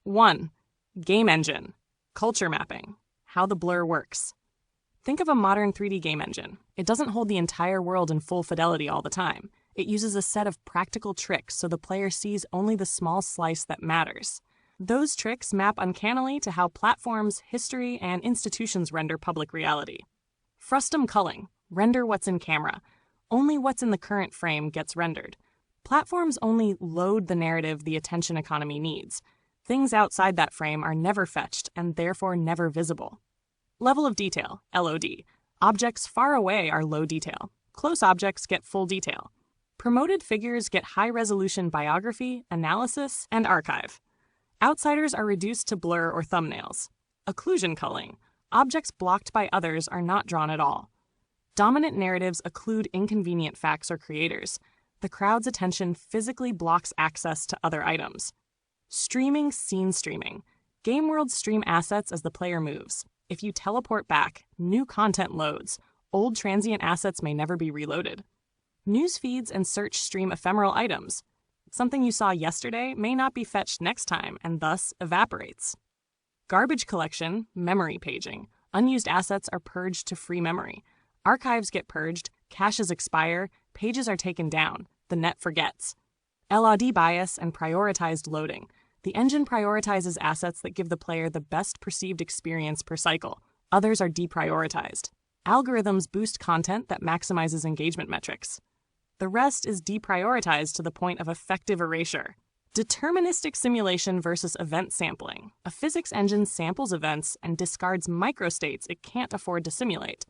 1. Game engine. Culture mapping. How the blur works. Think of a modern 3D game engine. It doesn't hold the entire world in full fidelity all the time. It uses a set of practical tricks so the player sees only the small slice that matters. Those tricks map uncannily to how platforms, history, and institutions render public reality. Frustum culling. Render what's in camera. Only what's in the current frame gets rendered. Platforms only load the narrative the attention economy needs. Things outside that frame are never fetched and therefore never visible. Level of detail, LOD. Objects far away are low detail. Close objects get full detail. Promoted figures get high-resolution biography, analysis, and archive. Outsiders are reduced to blur or thumbnails. Occlusion culling. Objects blocked by others are not drawn at all. Dominant narratives occlude inconvenient facts or creators. The crowd's attention physically blocks access to other items. Streaming scene streaming. Game worlds stream assets as the player moves. If you teleport back, new content loads. Old transient assets may never be reloaded. News feeds and search stream ephemeral items. Something you saw yesterday may not be fetched next time and thus evaporates. Garbage collection, memory paging. Unused assets are purged to free memory. Archives get purged, caches expire, pages are taken down, the net forgets. LOD bias and prioritized loading. The engine prioritizes assets that give the player the best perceived experience per cycle. Others are deprioritized. Algorithms boost content that maximizes engagement metrics. The rest is deprioritized to the point of effective erasure. Deterministic simulation versus event sampling. A physics engine samples events and discards microstates it can't afford to simulate.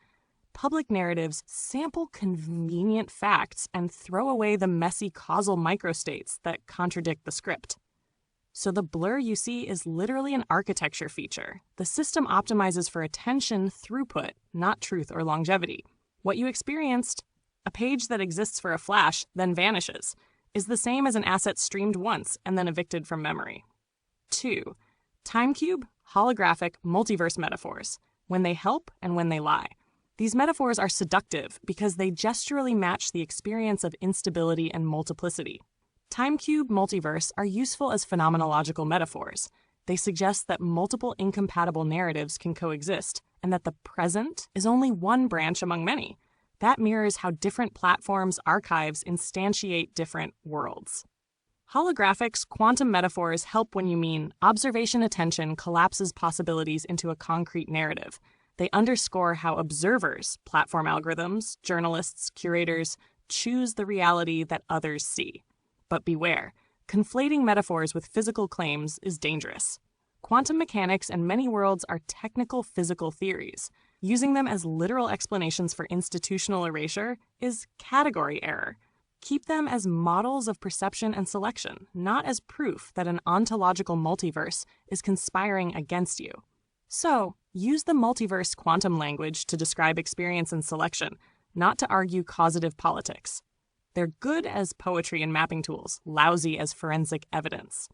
Public narratives sample convenient facts and throw away the messy causal microstates that contradict the script. So the blur you see is literally an architecture feature. The system optimizes for attention throughput, not truth or longevity. What you experienced, a page that exists for a flash, then vanishes, is the same as an asset streamed once and then evicted from memory. 2. Timecube, holographic, multiverse metaphors. When they help and when they lie. These metaphors are seductive because they gesturally match the experience of instability and multiplicity. Timecube multiverse are useful as phenomenological metaphors. They suggest that multiple incompatible narratives can coexist and that the present is only one branch among many. That mirrors how different platforms' archives instantiate different worlds. Holographics, quantum metaphors help when you mean observation attention collapses possibilities into a concrete narrative. They underscore how observers, platform algorithms, journalists, curators, choose the reality that others see. But beware, conflating metaphors with physical claims is dangerous. Quantum mechanics and many worlds are technical physical theories. Using them as literal explanations for institutional erasure is category error. Keep them as models of perception and selection, not as proof that an ontological multiverse is conspiring against you. So, use the multiverse quantum language to describe experience and selection, not to argue causative politics. They're good as poetry and mapping tools, lousy as forensic evidence.